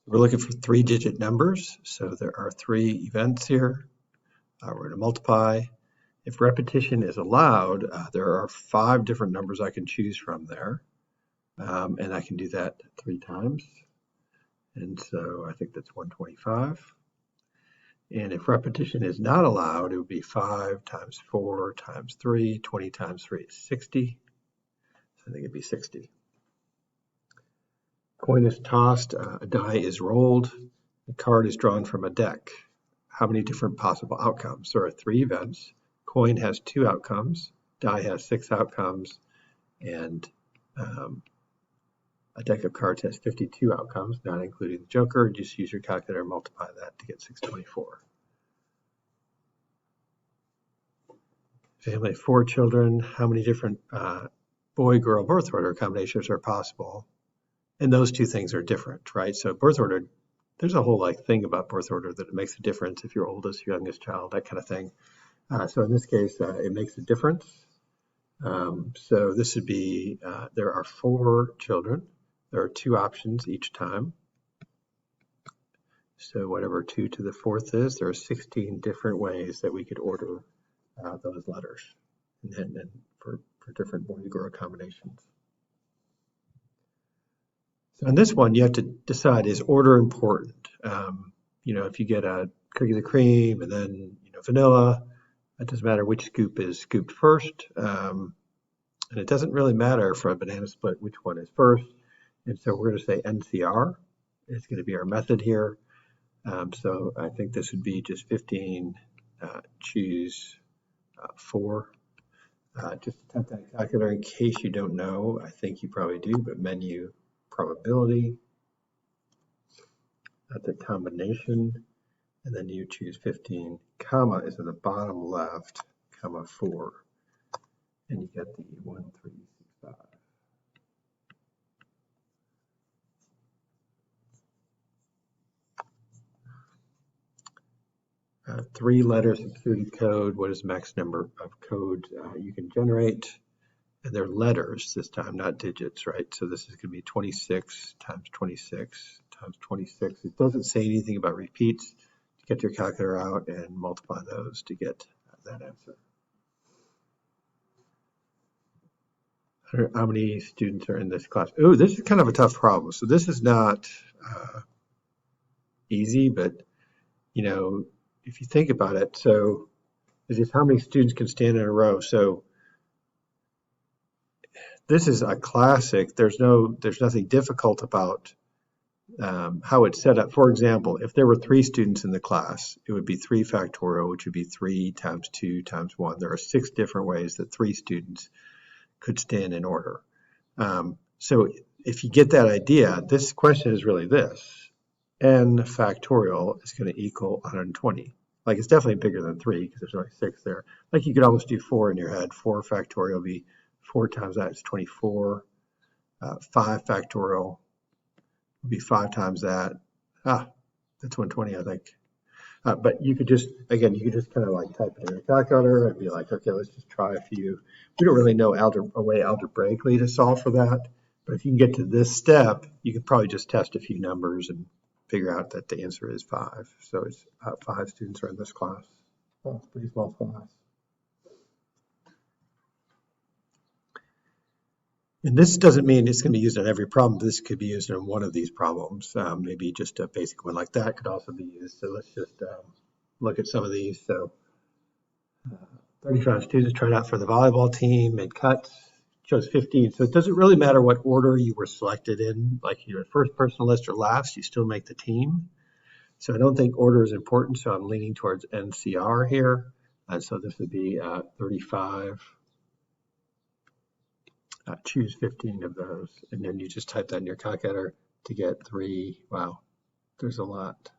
We're looking for 3-digit numbers, so there are 3 events here. We're going to multiply. If repetition is allowed, there are 5 different numbers I can choose from there, and I can do that 3 times. And so I think that's 125. And if repetition is not allowed, it would be 5 times 4 times 3, 20 times 3 is 60. So I think it'd be 60. Coin is tossed, a die is rolled, a card is drawn from a deck. How many different possible outcomes? There are 3 events. Coin has 2 outcomes, die has 6 outcomes, and a deck of cards has 52 outcomes, not including the joker. Just use your calculator and multiply that to get 624. Family of 4 children, how many different boy-girl birth order combinations are possible? And those 2 things are different, right? So birth order, there's a whole thing about birth order that it makes a difference if you're oldest, youngest child, that kind of thing. So in this case, it makes a difference. So this would be, there are 4 children. There are 2 options each time. So whatever 2 to the 4th is, there are 16 different ways that we could order those letters, and for different boy-girl combinations. So in this one, you have to decide, is order important? If you get a cookies and cream and then vanilla, it doesn't matter which scoop is scooped first. And it doesn't really matter for a banana split which one is first. And so we're going to say NCR is going to be our method here. So I think this would be just 15, choose 4. Just to type that calculator in case you don't know. I think you probably do, but menu probability. That's a combination. And then you choose 15, comma is in the bottom left, comma 4. And you get the 1365. 3 letters of security code. What is the max number of codes you can generate? And they're letters this time, not digits, right? So this is going to be 26 times 26 times 26. It doesn't say anything about repeats. Get your calculator out and multiply those to get that answer. How many students are in this class? Oh, this is kind of a tough problem. So this is not easy, but if you think about it, so it's just how many students can stand in a row. So this is a classic. There's nothing difficult about how it's set up. For example, if there were 3 students in the class, it would be 3 factorial, which would be 3 times 2 times 1. There are 6 different ways that 3 students could stand in order. So if you get that idea, this question is really this. N factorial is going to equal 120. It's definitely bigger than 3 because there's only 6 there. You could almost do 4 in your head. 4 factorial would be 4 times that is 24. 5 factorial would be 5 times that. That's 120, I think. But you could just, again, kind of type it in your calculator and be like, okay, let's just try a few. We don't really know a way algebraically to solve for that. But if you can get to this step, you could probably just test a few numbers and figure out that the answer is 5. So it's 5 students are in this class. Well, it's a pretty small class. And this doesn't mean it's going to be used on every problem. This could be used in one of these problems. Maybe just a basic one like that could also be used. So let's just look at some of these. So 35 students tried out for the volleyball team, made cuts, chose 15. So it doesn't really matter what order you were selected in, like you're first person list or last, you still make the team. So I don't think order is important. So I'm leaning towards NCR here. And so this would be 35. Choose 15 of those, and then you just type that in your calculator to get 3. Wow, there's a lot.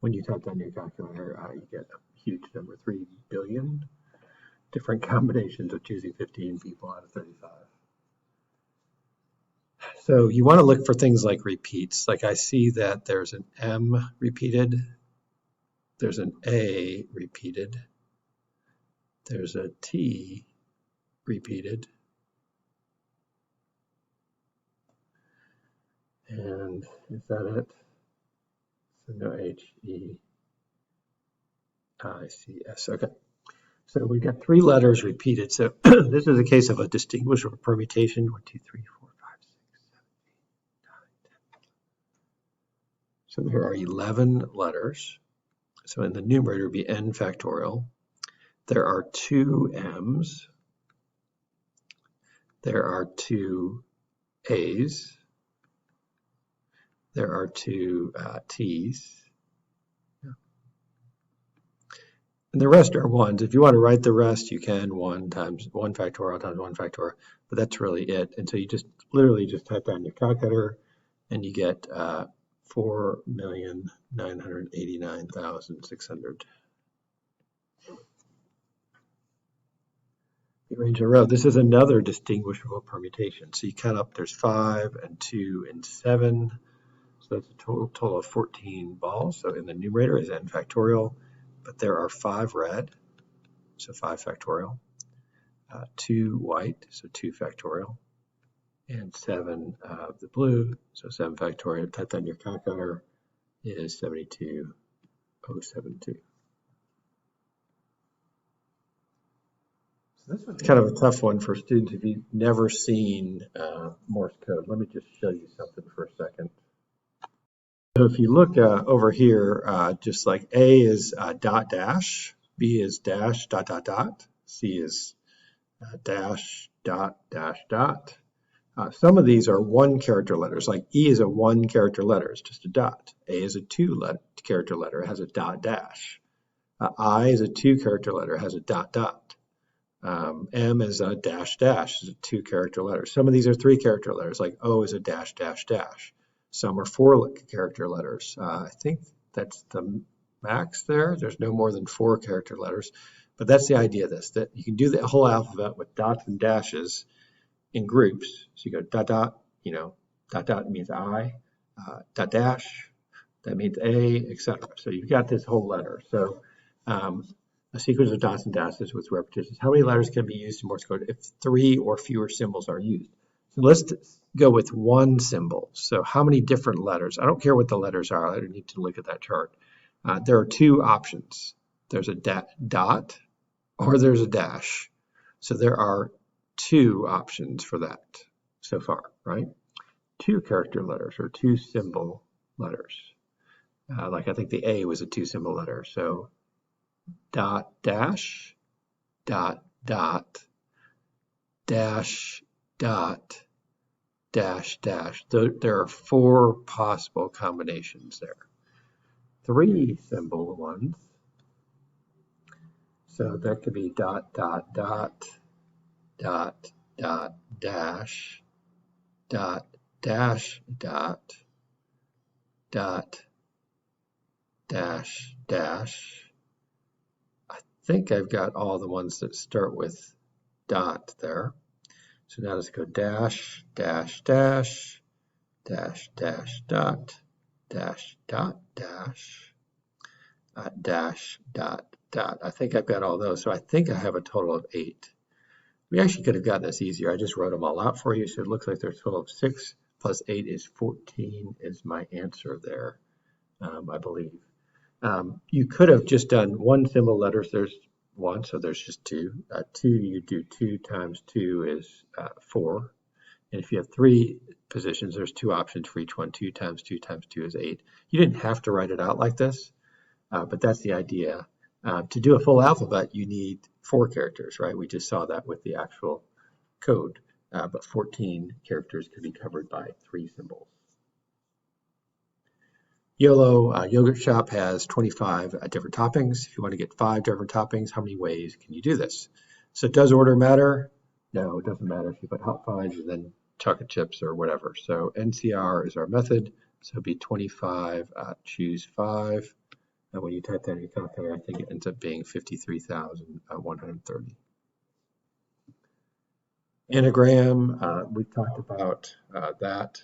When you type that in your calculator, you get a huge number, 3 billion different combinations of choosing 15 people out of 35. So you want to look for things like repeats. I see that there's an M repeated, there's an A repeated, there's a T repeated, And is that it? So no H-E-I-C-S. Okay. So we got 3 letters repeated. So this is a case of a distinguishable permutation. 1, 2, 3, 4, 5, 6, 7, 8, 9, 10. So there are 11 letters. So in the numerator would be n factorial. There are 2 m's. There are 2 a's. There are 2 t's. And the rest are ones. If you want to write the rest, you can 1 times 1 factorial times 1 factorial, but that's really it. And so you just literally just type that in your calculator and you get 4,989,600. You arrange a row. This is another distinguishable permutation. So you count up, there's 5 and 2 and 7. So that's a total of 14 balls. So in the numerator is n factorial. But there are 5 red, so 5 factorial, 2 white, so 2 factorial, and 7 of the blue, so 7 factorial. Type that in your calculator is 72,072. So this one's kind of a tough one for students if you've never seen Morse code. Let me just show you something for a second. So if you look over here, just like A is dot dash, B is dash dot dot dot, C is dash dot dash dot. Some of these are 1 character letters, like E is a 1 character letter, it's just a dot. A is a 2 character letter, it has a dot dash. I is a 2 character letter, it has a dot dot. M is a dash dash, it's a 2 character letter. Some of these are 3 character letters, like O is a dash dash dash. Some are 4 character letters. I think that's the max there. There's no more than 4 character letters. But that's the idea of this, that you can do the whole alphabet with dots and dashes in groups. So you go dot dot, dot dot means I, dot dash, that means A, etc. So you've got this whole letter. So a sequence of dots and dashes with repetitions. How many letters can be used in Morse code if 3 or fewer symbols are used? So let's go with 1 symbol. So how many different letters? I don't care what the letters are. I don't need to look at that chart. There are 2 options. There's a dot or there's a dash. So there are 2 options for that so far, right? 2 character letters or 2 symbol letters. Like I think the A was a 2 symbol letter. So dot dash, dot dot, dash dot, dash dash. There are 4 possible combinations there. 3 symbol ones. So that could be dot dot dot, dot dot dash, dot dash dot, dot dash dash. I think I've got all the ones that start with dot there. So now let's go dash, dash, dash, dash, dash, dot, dash, dot, dash, dash, dot, dot. I think I've got all those. So I think I have a total of 8. We actually could have gotten this easier. I just wrote them all out for you. So it looks like there's a total of 6 plus 8 is 14 is my answer there, I believe. You could have just done 1 symbol letters. There's 1, so there's just 2. 2, you do 2 times 2 is 4. And if you have 3 positions, there's 2 options for each one. 2 times 2 times 2 is 8. You didn't have to write it out like this, but that's the idea. To do a full alphabet, you need 4 characters, right? We just saw that with the actual code, but 14 characters could be covered by 3 symbols. YOLO Yogurt Shop has 25 different toppings. If you want to get 5 different toppings, how many ways can you do this? So does order matter? No, it doesn't matter if you put hot fudge and then chocolate chips or whatever. So NCR is our method. So it'll be 25, choose 5. And when you type that in your calculator, I think it ends up being 53,130. Anagram, we talked about that.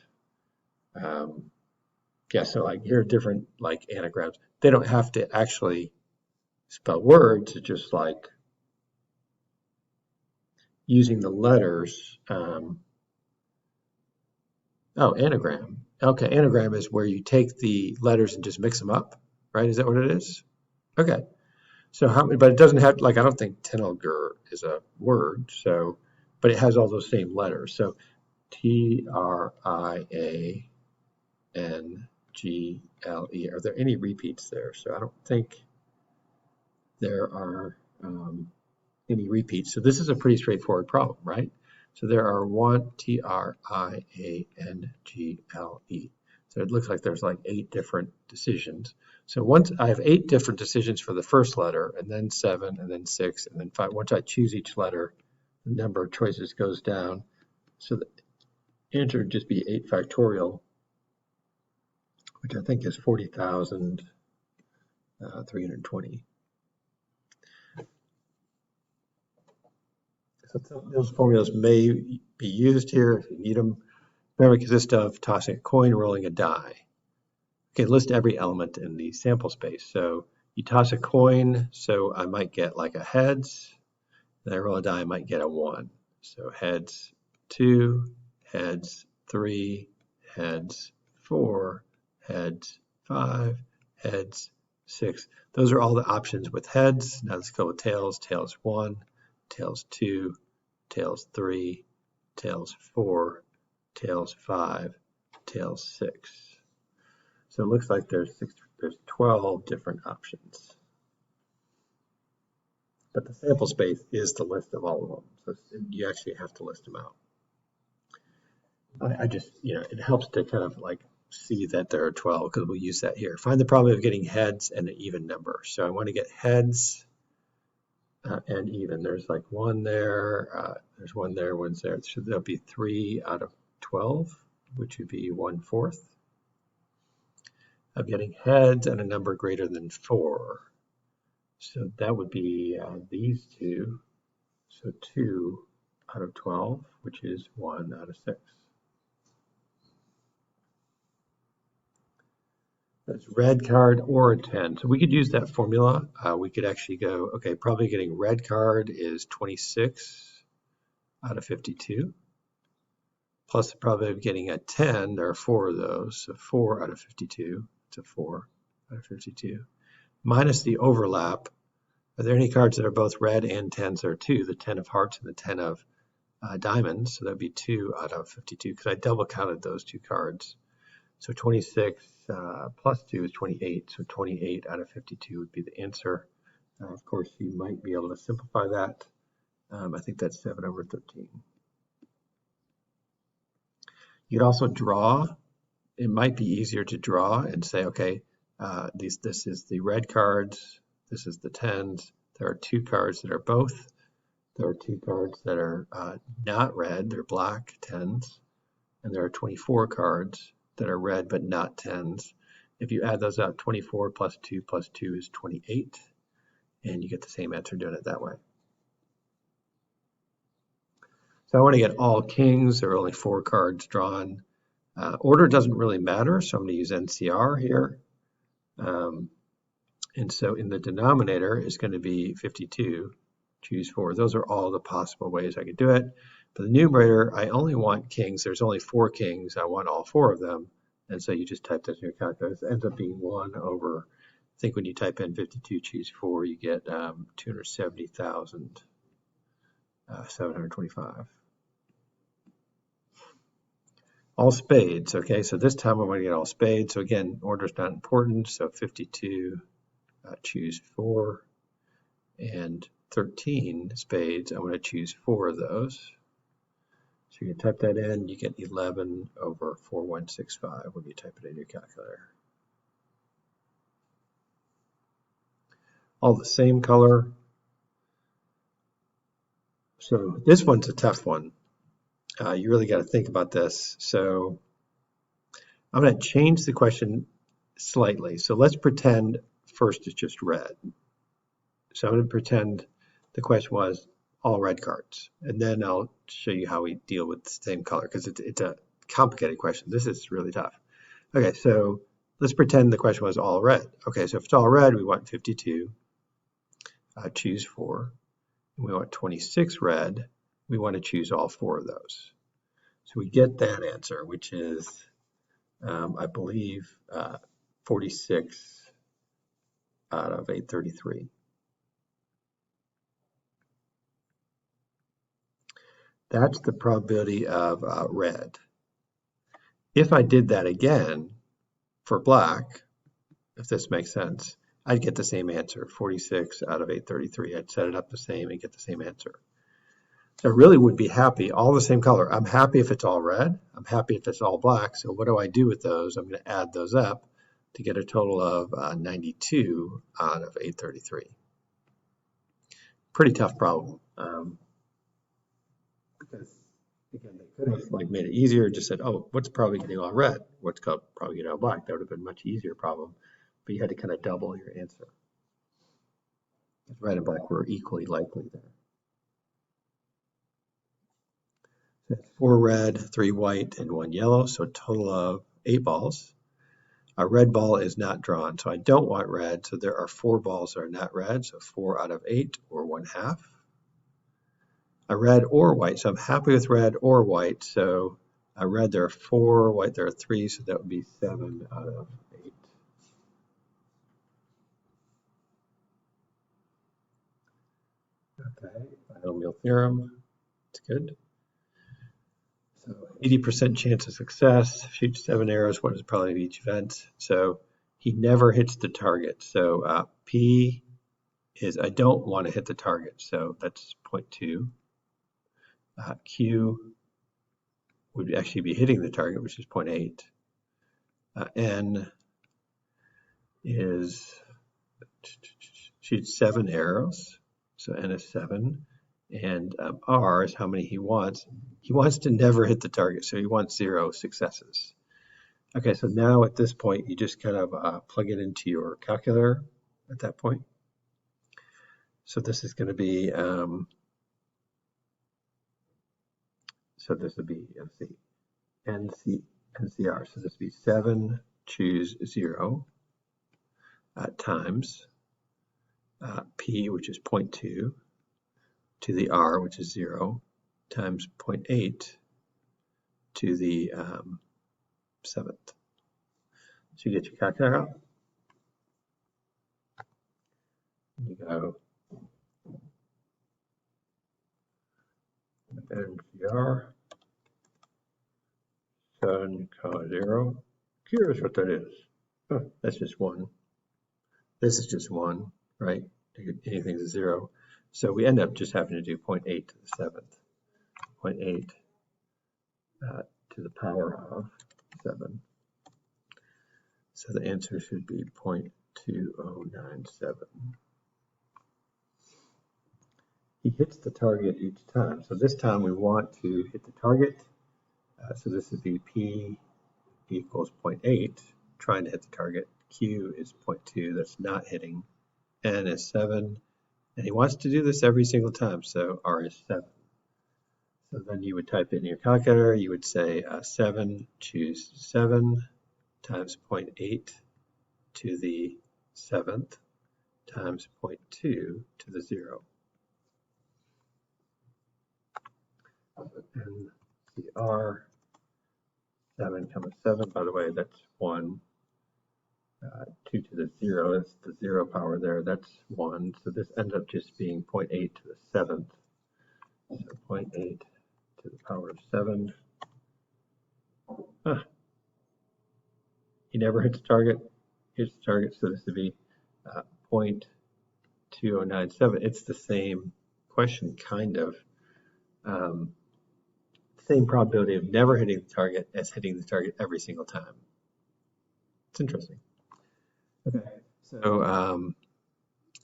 Yeah, so like here are different like anagrams. They don't have to actually spell words, it's just like using the letters. Oh, anagram. Okay, anagram is where you take the letters and just mix them up, right? Is that what it is? Okay. So how many, but it doesn't have, like, I don't think Tenelger is a word, so, but it has all those same letters. So Triangle. Are there any repeats there? So I don't think there are any repeats. So this is a pretty straightforward problem, right? So there are Triangle. So it looks like there's like 8 different decisions. So once I have 8 different decisions for the first letter, and then 7, and then 6, and then 5. Once I choose each letter, the number of choices goes down. So the answer would just be 8 factorial, which I think is 40,320. So those formulas may be used here if you need them. Remember, it consists of tossing a coin, rolling a die. Okay, list every element in the sample space. So you toss a coin, so I might get like a heads. Then I roll a die, I might get a 1. So heads 2, heads 3, heads 4, heads 5, heads 6. Those are all the options with heads. Now let's go with tails. Tails 1, tails 2, tails 3, tails 4, tails 5, tails 6. So it looks like there's 12 different options. But the sample space is the list of all of them. So you actually have to list them out. I just, it helps to kind of like see that there are 12 because we'll use that here. Find the probability of getting heads and an even number. So I want to get heads and even. There's like 1 there, there's 1 there, 1's there. So there'll be 3 out of 12, which would be 1/4. Of getting heads and a number greater than 4. So that would be these two. So 2 out of 12, which is 1 out of 6. That's red card or a 10. So we could use that formula. We could actually go, okay, probably getting red card is 26 out of 52. Plus the probability of getting a 10, there are 4 of those. So 4 out of 52, it's a 4 out of 52. Minus the overlap. Are there any cards that are both red and 10s? There are 2, the 10 of hearts and the 10 of diamonds. So that'd be 2 out of 52 because I double counted those 2 cards. So 26 plus 2 is 28. So 28 out of 52 would be the answer. Of course, you might be able to simplify that. I think that's 7/13. You could also draw. It might be easier to draw and say, okay, this is the red cards. This is the 10s. There are 2 cards that are both. There are 2 cards that are not red. They're black 10s. And there are 24 cards that are red but not 10s. If you add those up, 24 plus 2 is 28. And you get the same answer doing it that way. So I want to get all kings. There are only 4 cards drawn. Order doesn't really matter, so I'm going to use NCR here. And so in the denominator is going to be 52, choose 4. Those are all the possible ways I could do it. For the numerator, I only want kings. There's only 4 kings. I want all 4 of them. And so you just type this in your calculator. It ends up being 1 over, I think when you type in 52, choose 4, you get 270,725. All spades, okay, so this time I'm going to get all spades. So again, order is not important. So 52, choose 4, and 13 spades, I'm going to choose 4 of those. So you can type that in, you get 11 over 4165 when you type it in your calculator. All the same color. So this one's a tough one. You really got to think about this. So I'm going to change the question slightly. So let's pretend first it's just red. So I'm going to pretend the question was all red cards. And then I'll show you how we deal with the same color because it's a complicated question. This is really tough. Okay, so let's pretend the question was all red. Okay, so if it's all red, we want 52. Choose 4. And we want 26 red. We want to choose all 4 of those. So we get that answer, which is I believe 46 out of 833. That's the probability of red. If I did that again for black, if this makes sense, I'd get the same answer, 46 out of 833. I'd set it up the same and get the same answer. So I really would be happy, all the same color. I'm happy if it's all red. I'm happy if it's all black. So what do I do with those? I'm going to add those up to get a total of 92 out of 833. Pretty tough problem. Because again, they could have like made it easier, just said, oh, what's probably getting all red? What's probably getting all black? That would have been a much easier problem. But you had to kind of double your answer. Red and black were equally likely there. So it's 4 red, 3 white, and 1 yellow, so a total of 8 balls. A red ball is not drawn, so I don't want red, so there are 4 balls that are not red, so 4 out of 8, or 1/2. A red or white, so I'm happy with red or white, so a red there are 4, white there are 3, so that would be 7 out of 8. Okay, binomial theorem, it's good. So 80% chance of success, shoot 7 arrows, what is the probability of each event? So he never hits the target. So P is I don't want to hit the target, so that's 0.2. Q would actually be hitting the target, which is 0.8. N is shoots 7 arrows, so N is 7. And R is how many he wants. He wants to never hit the target, so he wants 0 successes. Okay, so now at this point, you just kind of plug it into your calculator at that point. So this is going to be, so this would be, let's see, NCR. So this would be 7, choose 0, times P, which is 0.2, to the R, which is 0, times 0.8 to the 7th. So you get your calculator out. You go NCR 7,0. Curious what that is. Oh, that's just 1. This is just 1, right? Anything's a 0. So we end up just having to do 0.8 to the 7th. 0.8 to the power of 7. So the answer should be 0.2097. He hits the target each time. So this time we want to hit the target. So this would be P equals 0.8, trying to hit the target. Q is 0.2, that's not hitting. N is 7, and he wants to do this every single time, so R is 7. So then you would type it in your calculator, you would say 7, choose 7, times 0.8 to the 7th, times 0.2 to the 0. NCR 7, 7, by the way, that's 1. 2 to the 0, that's the 0 power there, that's 1. So this ends up just being 0.8 to the 7th. So 0.8 to the power of 7. He never hits the target. Hits the target, so this would be 0.2097. It's the same question, kind of. Same probability of never hitting the target as hitting the target every single time. It's interesting. Okay, so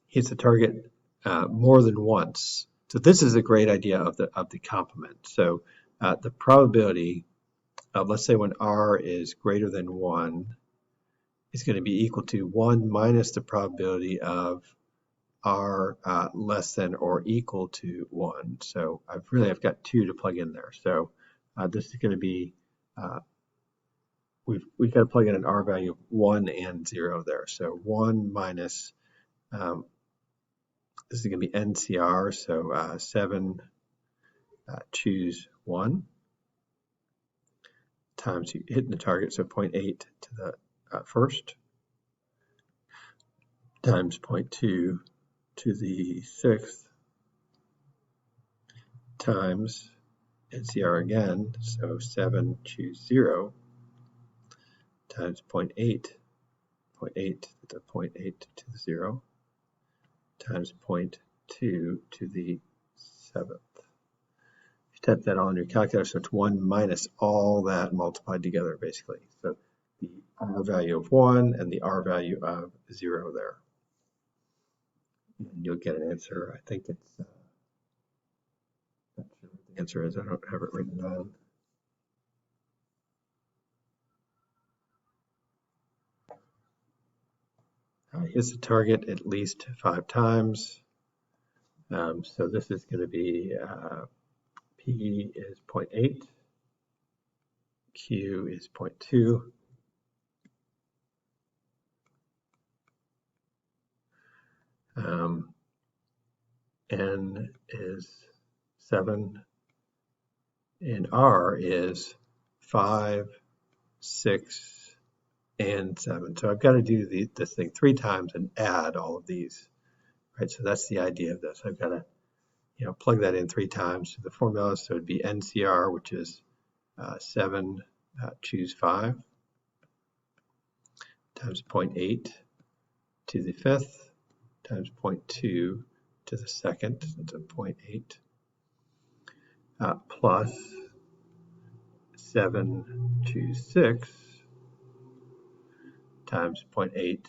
hits the target more than once. So this is a great idea of the complement. So the probability of, let's say when R is greater than 1, is going to be equal to 1 minus the probability of R less than or equal to 1. So I've got 2 to plug in there. So this is going to be, we've got to plug in an R value of 1 and 0 there. So 1 minus, this is going to be NCR, so 7, choose 1, times you hitting the target, so 0.8 to the first, times 0.2 to the sixth, times NCR again, so 7, choose 0, times 0.8 to the 0.8 to the 0, times 0.2 to the 7th. You type that all in your calculator, so it's 1 minus all that multiplied together, basically. So the R value of 1 and the R value of 0 there. And you'll get an answer. I think it's, not sure what the answer is. I don't have it written down. Here's the target at least 5 times. So this is going to be P is 0.8, Q is 0.2, N is 7, and R is 5, 6, and 7. So I've got to do this thing 3 times and add all of these, right? So that's the idea of this. I've got to, plug that in 3 times to the formula. So it'd be NCR, which is 7, choose 5, times 0.8 to the 5th, times 0.2 to the 2nd, that's a 0.8, plus 7, choose 6, times 0.8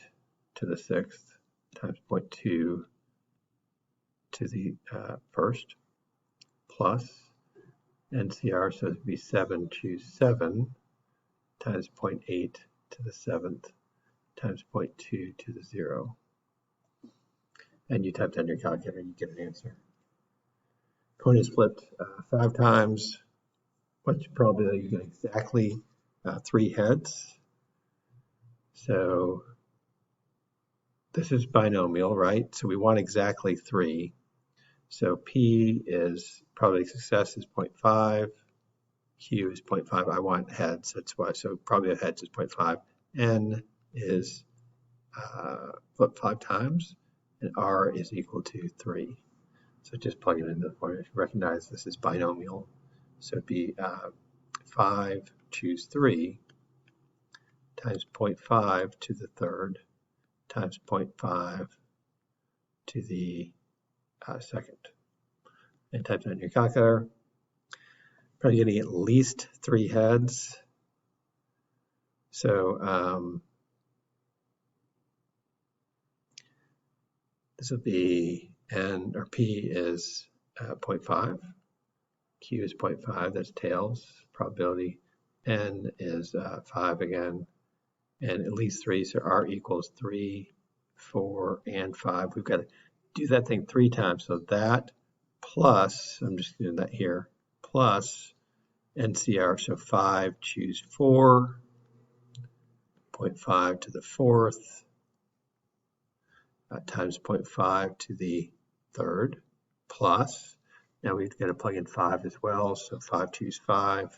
to the 6th, times 0.2 to the 1st, plus NCR, so it would be 7, choose 7, times 0.8 to the 7th, times 0.2 to the 0. And you type that in your calculator and you get an answer. Coin is flipped 5 times. What's your probability you get exactly 3 heads? So this is binomial, right? So we want exactly 3. So P is probability of success is 0.5. Q is 0.5. I want heads. That's why. So probability of heads is 0.5. N is flipped 5 times. And R is equal to 3. So just plug it into the formula. Recognize this is binomial. So it'd be 5, choose 3, times 0.5 to the 3rd, times 0.5 to the 2nd. And type that in your calculator. Probably getting at least 3 heads. So this would be N or P is 0.5, Q is 0.5, that's tails, probability. N is 5 again, and at least 3, so R equals 3, 4, and 5. We've got to do that thing 3 times, so that plus, I'm just doing that here, plus NCR, so 5, choose 4, 0.5 to the 4th, times 0.5 to the 3rd, plus, now we've got to plug in 5 as well, so 5, choose 5,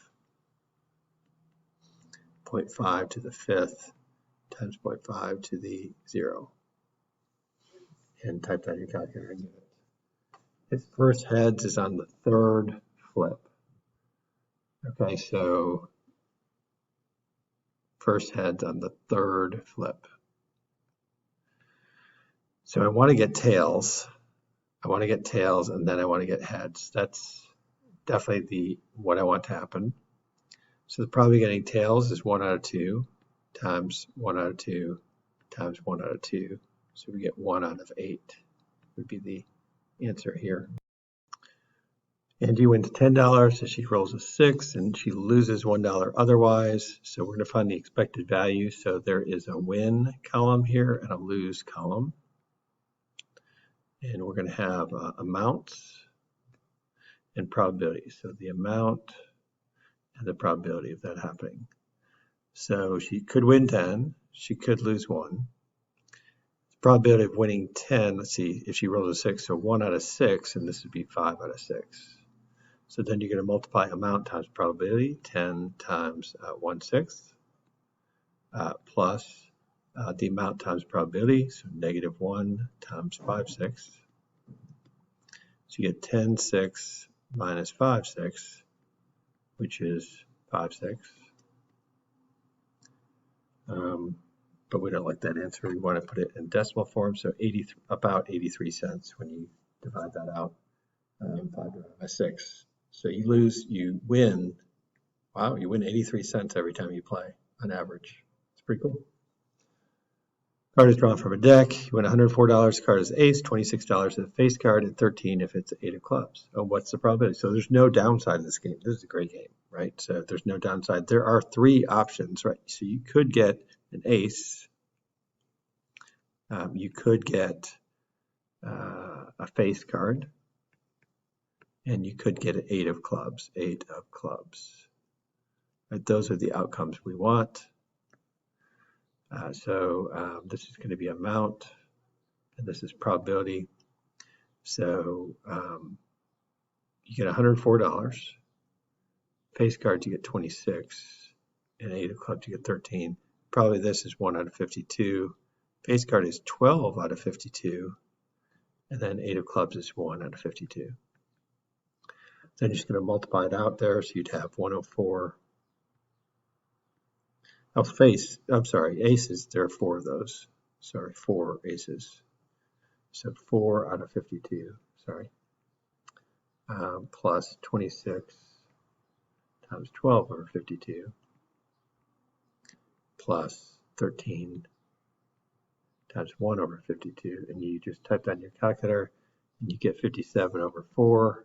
0.5 to the 5th, times 0.5 to the 0. And type that in your calculator and get it. Its first heads is on the 3rd flip. Okay, so first heads on the 3rd flip. So I want to get tails. I want to get tails and then I want to get heads. That's definitely what I want to happen. So the probability of getting tails is 1 out of 2 times 1 out of 2 times 1 out of 2. So we get 1 out of 8 would be the answer here. Angie wins $10, so she rolls a 6 and she loses $1 otherwise. So we're going to find the expected value. So there is a win column here and a lose column. And we're going to have amounts and probability. So the amount and the probability of that happening. So she could win 10. She could lose 1. The probability of winning 10, let's see, if she rolls a 6, so 1 out of 6, and this would be 5 out of 6. So then you're going to multiply amount times probability, 10 times 1/6, plus the amount times probability, so -1 times 5/6. So you get 10/6 minus 5/6, which is 5/6. But we don't like that answer. We want to put it in decimal form, so about 83 cents when you divide that out, 5 divided by 6. So you lose, you win, wow, you win 83 cents every time you play on average. It's pretty cool. Card is drawn from a deck. You win $104. Card is ace, $26 if it's a face card, and $13 if it's 8 of clubs. Oh, what's the probability? So there's no downside in this game. This is a great game, right? So there's no downside. There are 3 options, right? So you could get an ace. You could get a face card. And you could get an 8 of clubs, 8 of clubs. Right, those are the outcomes we want. So this is going to be amount, and this is probability. So you get $104. Face cards, you get 26. And 8 of clubs, you get 13. Probably this is 1 out of 52. Face card is 12 out of 52. And then 8 of clubs is 1 out of 52. Then you're just going to multiply it out there, so you'd have 104. Oh, I'm sorry, aces, there are 4 of those. Sorry, 4 aces. So 4 out of 52, sorry. Plus 26 times 12 over 52, plus 13 times 1 over 52. And you just type that in your calculator, and you get 57 over 4.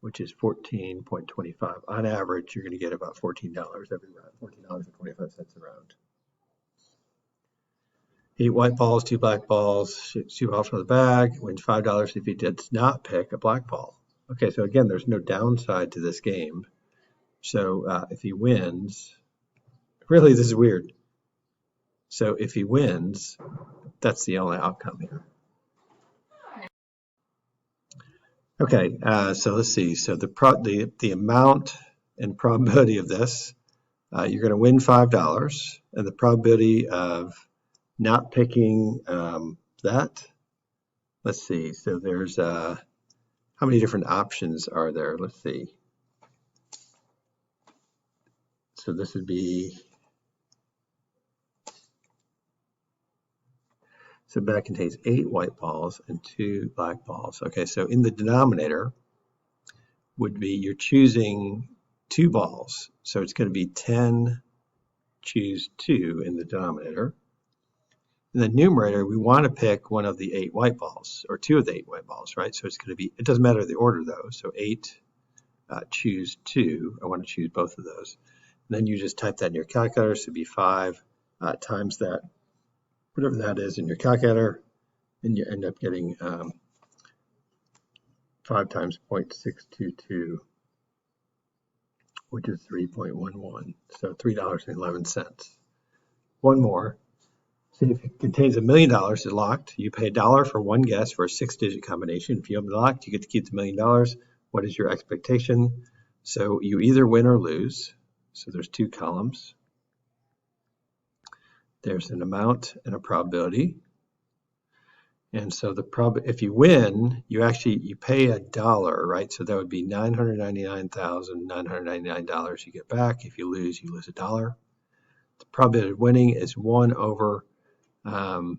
Which is 14.25. On average, you're going to get about $14 every round, $14.25 a round. 8 white balls, 2 black balls, shoots 2 balls from the bag, wins $5 if he does not pick a black ball. Okay, so again, there's no downside to this game. So if he wins, really, this is weird. So if he wins, that's the only outcome here. Okay, so let's see. So the amount and probability of this, you're going to win $5, and the probability of not picking that. Let's see. So there's how many different options are there? Let's see. So this would be. So that contains 8 white balls and 2 black balls. Okay, so in the denominator would be you're choosing 2 balls. So it's going to be 10, choose 2 in the denominator. In the numerator, we want to pick one of the 8 white balls, or 2 of the 8 white balls, right? So it's going to be, it doesn't matter the order though. So 8, choose 2. I want to choose both of those. And then you just type that in your calculator. So it'd be 5 times that. Whatever that is in your calculator, and you end up getting 5 times 0.622, which is 3.11, so $3.11. One more. See, if it contains $1 million, it's locked. You pay $1 for one guess for a 6-digit combination. If you open the lock, you get to keep the $1 million. What is your expectation? So you either win or lose. So there's 2 columns. There's an amount and a probability. And so if you win, you pay $1, right? So that would be $999,999 you get back. If you lose $1. The probability of winning is 1 over, let's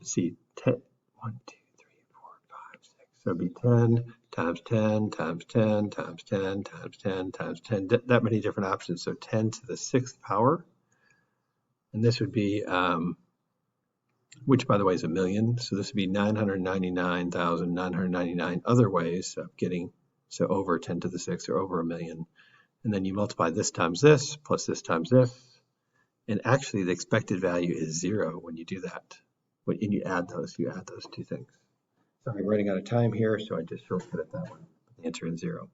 see, 10, 1, 2, 3, 4, 5, 6. So it'd be 10 times 10 times 10 times 10 times 10 times 10, that many different options. So 10 to the 6th power. And this would be, which by the way is 1 million. So this would be 999,999 other ways of getting, so over 10 to the 6th or over 1 million. And then you multiply this times this, plus this times this. And actually the expected value is 0 when you do that. And you add those 2 things. So I'm running out of time here, so I just shortcut that one. The answer is 0.